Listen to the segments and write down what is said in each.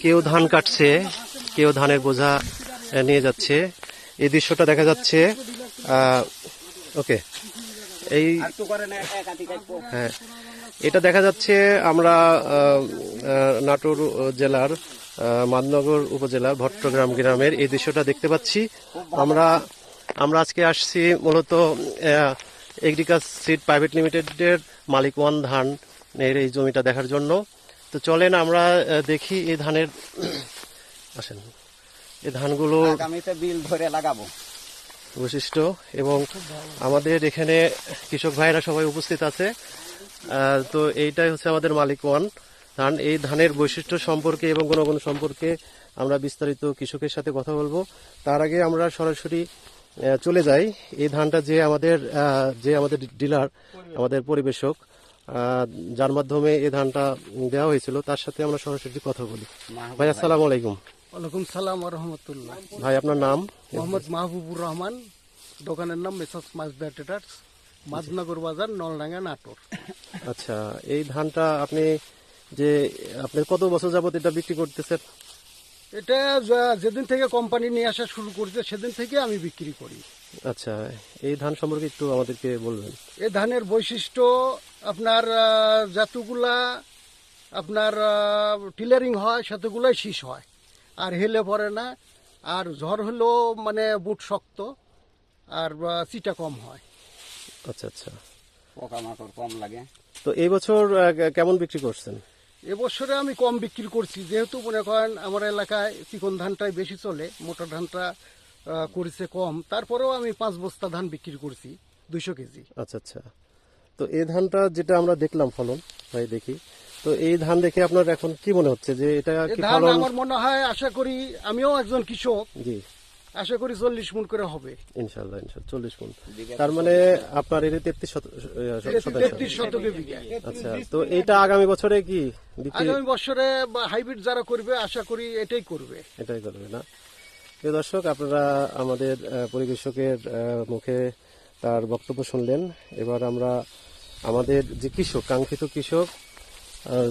কেউ ধান কাটছে, কেউ ধানের বোঝা নিয়ে যাচ্ছে। এই দৃশ্যটা দেখা যাচ্ছে। ওকে, এই হ্যাঁ, এটা দেখা যাচ্ছে আমরা নাটোর জেলার মাদনগর উপজেলার ভট্টগ্রাম গ্রামের এই দৃশ্যটা দেখতে পাচ্ছি। আমরা আজকে আসছি মূলত এগ্রিকালচার সিড প্রাইভেট লিমিটেডের মালিক ওয়ান ধানের এই জমিটা দেখার জন্য। তো চলেন আমরা দেখি এই ধানের আসেন এই ধানগুলো আগামীতে বিল ধরে লাগাবো বৈশিষ্ট্য, এবং আমাদের এখানে কৃষক ভাইরা সবাই উপস্থিত আছে। তো এইটাই হচ্ছে আমাদের মালিক ওয়ান ধান। এই ধানের বৈশিষ্ট্য সম্পর্কে এবং গুণগুণ সম্পর্কে আমরা বিস্তারিত কৃষকের সাথে কথা বলবো। তার আগে আমরা সরাসরি চলে যাই এই ধানটা যে আমাদের ডিলার, আমাদের পরিবেশক, যার মাধ্যমে এই ধানটা দেওয়া হয়েছিল, তার সাথে আমরা সরাসরি কথা বলি। ভাই আসসালামু আলাইকুম। ওয়ালাইকুম সালাম ওয়া রাহমাতুল্লাহ। ভাই আপনার নাম? মোহাম্মদ মাহবুবুর রহমান, দোকানের নাম মেসার্স মাসদা ট্রেডার্স, মাদনগর বাজার, নলডাঙ্গা, নাটোর। আচ্ছা, এই ধানটা আপনি কত বছর যাবত এটা বিক্রি করতেছেন? এটা যেদিন থেকে কোম্পানি নিয়ে আসা শুরু করেছে সেদিন থেকে আমি বিক্রি করি। আচ্ছা, এই ধান সম্পর্কে একটু আমাদেরকে বলবেন। এই ধানের বৈশিষ্ট্য আপনার যতগুলা আপনার টিলারিং হয় সেতগুলাই শীষ হয়, আর হেলে পড়ে না, আর ঝড় হলেও মানে বুট শক্ত, আর চিটা কম হয়। আচ্ছা আচ্ছা, পোকামাকড় কম লাগে। তো এই বছর কেমন বিক্রি করছেন? এবছরে আমি কম বিক্রি করছি, যেহেতু মনে করেন আমার এলাকায় চিকন ধানটাই বেশি চলে, মোটা ধানটা করেছে কম। তারপরেও আমি 5 বস্তা ধান বিক্রি করছি 200 কেজি। আচ্ছা আচ্ছা, তো এই ধানটা যেটা আমরা দেখলাম ফলন, ভাই দেখি, তো এই ধান দেখে আপনার এখন কি মনে হচ্ছে যে এটা কি ধান ফলন? আমার মনে হয়, আশা করি, আমিও একজন কৃষক, জি, আশা করি 40 মণ করে হবে। ইনশাআল্লাহ 40 মণ। তার মানে আপনার এর 33 শতকে বিঘা। আচ্ছা, তো এটা আগামী বছরে কি আগামী বছরে হাইব্রিড যারা করবে আশা করি এটাই করবে। এটাই করবে না? প্রিয় দর্শক, আপনারা আমাদের পরিবেশকের মুখে তার বক্তব্য শুনলেন। এবার আমরা আমাদের যে কৃষক, কাঙ্ক্ষিত কৃষক,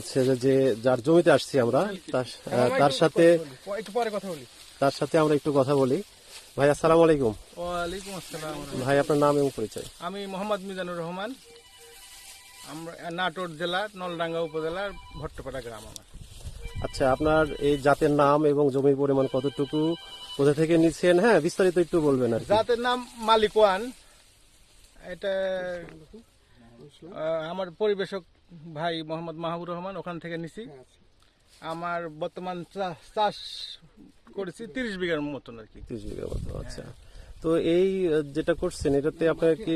সে যে যার জমিতে আসছি আমরা, তার সাথে একটু পরে কথা বলি। তার সাথে আমরা একটু কথা বলি। ভাই আসসালামু আলাইকুম। ওয়ালাইকুম আসসালাম। ভাই আপনার নাম এবং পরিচয়? আমি মোহাম্মদ মিজানুর রহমান, আমরা নাটোর জেলার নলডাঙ্গা উপজেলার ভট্টপাড়া গ্রাম আমার। আচ্ছা, আপনার এই জাতের নাম এবং জমির পরিমাণ কতটুকু, কোথা থেকে নিচ্ছেন, হ্যাঁ বিস্তারিত একটু বলবেন আর কি। জাতের নাম মালিক ওয়ান। এটা আমার পরিবেশক ভাই মোহাম্মদ মাহবুবুর রহমান, ওখান থেকে নিছি। আমার বর্তমান চাষ করেছি 30 বিঘার মতন আর কি। 30 বিঘা মতো। আচ্ছা, তো এই যেটা করছেন এটাতে আপনার কি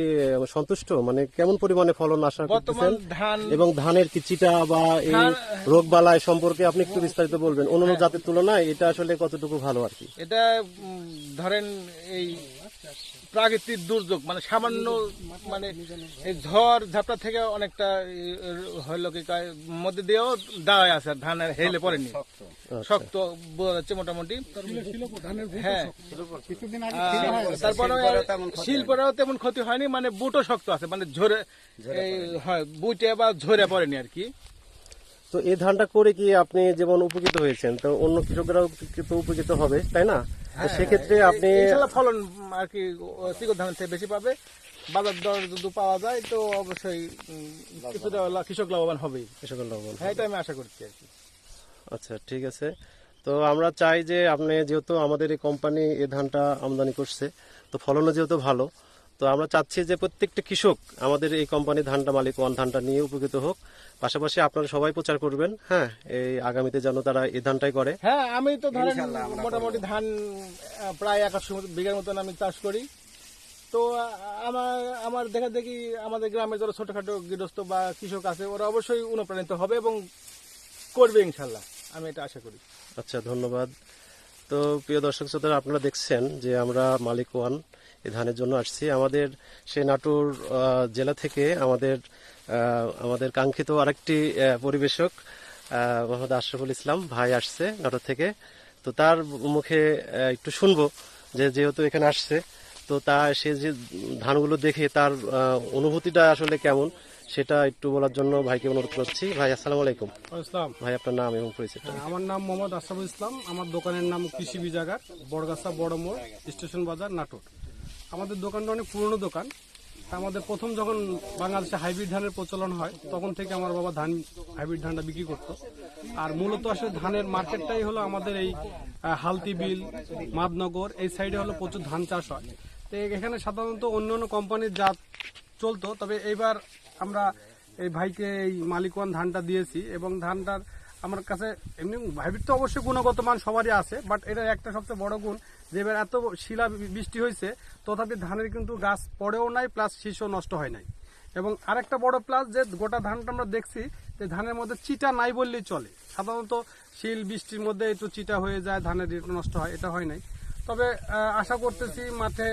সন্তুষ্ট, মানে কেমন পরিমাণে ফলন আশা করতেছেন? ধান এবং ধানের কি চিটা বা এই রোগ বালাই সম্পর্কে আপনি একটু বিস্তারিত বলবেন। অন্যান্য জাতের তুলনায় এটা আসলে কতটুকু ভালো আর কি? এটা ধরেন এই প্রাকৃতিক দুর্যোগ, মানে সামান্য, মানে এই ঝড় ঝাপটা থেকে অনেকটা হইলো কি মধ্যে দিয়েও দাঁড়ায় আছে, ধানের হেলে পড়েনি, শক্ত বোঝা যাচ্ছে মোটামুটি। হ্যাঁ, তারপরে শিল্পেরও তেমন ক্ষতি হয়নি, মানে বুটও শক্ত আছে, মানে ঝরে হয় বুটে বা ঝরে পড়েনি আর কি। তো এই ধানটা করে কি আপনি যেমন উপকৃত হয়েছেন, তো অন্য কৃষকরাও কিন্তু উপকৃত হবে, তাই না? সেক্ষেত্রে আপনি ফলন আর কি চিকন ধানের থেকে বেশি পাবে। বাজার দর যদি পাওয়া যায় তো অবশ্যই কিছুটা কৃষক লাভবান হবেই। কৃষকের লাভবান, হ্যাঁ, এটা আমি আশা করছি আর কি। আচ্ছা, ঠিক আছে। তো আমরা চাই যে আপনি, যেহেতু আমাদের এই কোম্পানি এই ধানটা আমদানি করছে, তো ফলনও যেহেতু ভালো, তো আমরা চাচ্ছি যে প্রত্যেকটা কৃষক আমাদের এই কোম্পানি ধানটা, মালিক ওয়ান ধানটা নিয়ে উপকৃত হোক। পাশাপাশি আপনারা সবাই প্রচার করবেন, হ্যাঁ, এই আগামীতে যেন তারা এই ধানটাই করে। হ্যাঁ, আমি তো ধরেন মোটামুটি ধান প্রায় 100 বিঘার মতন আমি চাষ করি। তো আমার দেখা দেখি আমাদের গ্রামে যারা ছোটখাটো গৃহস্থ বা কৃষক আছে, ওরা অবশ্যই অনুপ্রাণিত হবে এবং করবে ইনশাল্লাহ, আমি এটা আশা করি। আচ্ছা, ধন্যবাদ। তো প্রিয় দর্শক শ্রোতারা, আপনারা দেখছেন যে আমরা মালিক ওয়ান এই ধানের জন্য আসছি। আমাদের সেই নাটোর জেলা থেকে আমাদের কাঙ্ক্ষিত আরেকটি পরিবেশক মোহাম্মদ আশরাফুল ইসলাম ভাই আসছে নাটোর থেকে। তো তার মুখে একটু শুনবো যে যেহেতু এখানে আসছে, তো সে যে ধানগুলো দেখে তার অনুভূতিটা আসলে কেমন, সেটা একটু বলার জন্য ভাইকে অনুরোধ করছি। ভাই আসসালামু আলাইকুম। ইসলাম, ভাই আপনার নাম এবং পরিচয়। আমার নাম মোহাম্মদ আশরাফুল ইসলাম। আমার দোকানের নাম কৃষি বীজাগার, বড়গাছা বড় মোড়, স্টেশন বাজার, নাটোর। আমাদের দোকানটা অনেক পুরনো দোকান। আমাদের প্রথম যখন বাংলাদেশে হাইব্রিড ধানের প্রচলন হয় তখন থেকে আমার বাবা হাইব্রিড ধানটা বিক্রি করতো। আর মূলত আসলে ধানের মার্কেটটাই হলো আমাদের এই হালতি বিল, মাদনগর এই সাইডে হলো প্রচুর ধান চাষ হয়। তো এখানে সাধারণত অন্য অন্য কোম্পানির জাত চলতো, তবে এইবার আমরা এই ভাইকে এই মালিকওয়ান ধানটা দিয়েছি এবং ধানটার আমার কাছে এমনি হাইব্রিড তো অবশ্যই গুণগত মান সবারই আছে, বাট এটা একটা সবচেয়ে বড় গুণ যে এবার এত শিলা বৃষ্টি হয়েছে তথাপি ধানের কিন্তু গাছ পড়েও নাই, প্লাস শীষও নষ্ট হয় নাই। এবং আরেকটা বড় প্লাস যে গোটা ধানটা আমরা দেখছি যে ধানের মধ্যে চিটা নাই বললেই চলে। সাধারণত শিল বৃষ্টির মধ্যে একটু চিটা হয়ে যায়, ধানের একটু নষ্ট হয়, এটা হয় নাই। তবে আশা করতেছি মাঠে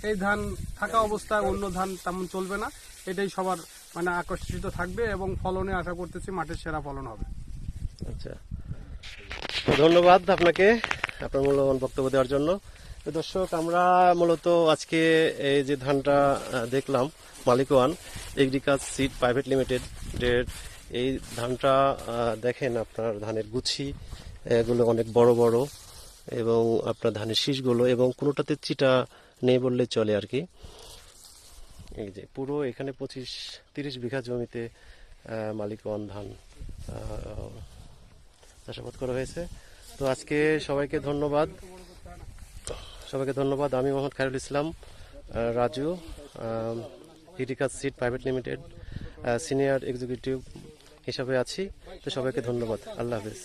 এই ধান থাকা অবস্থায় অন্য ধান তেমন চলবে না, এটাই সবার মানে আকর্ষিত থাকবে এবং ফলনে আশা করতেছি মাঠের সেরা ফলন হবে। আচ্ছা, তো ধন্যবাদ আপনাকে আপনার মূল্যবান বক্তব্য দেওয়ার জন্য। তো দর্শক, আমরা মূলত আজকে এই যে ধানটা দেখলাম মালিকওয়ান এগ্রিকালচার সিড প্রাইভেট লিমিটেডের এই ধানটা দেখেন, আপনার ধানের গুছি এগুলো অনেক বড় বড় এবং আপনার ধানের শীষগুলো এবং কোনোটাতে চিটা নেই বললে চলে আর কি। এই যে পুরো এখানে 25-30 বিঘা জমিতে মালিকওয়ান ধান চাষাবাদ করা হয়েছে। তো আজকে সবাইকে ধন্যবাদ। আমি Mohammad Khairul Islam Raju, agriculture seed private limited senior executive হিসাবে আছি। তো সবাইকে ধন্যবাদ। আল্লাহ হাফেজ।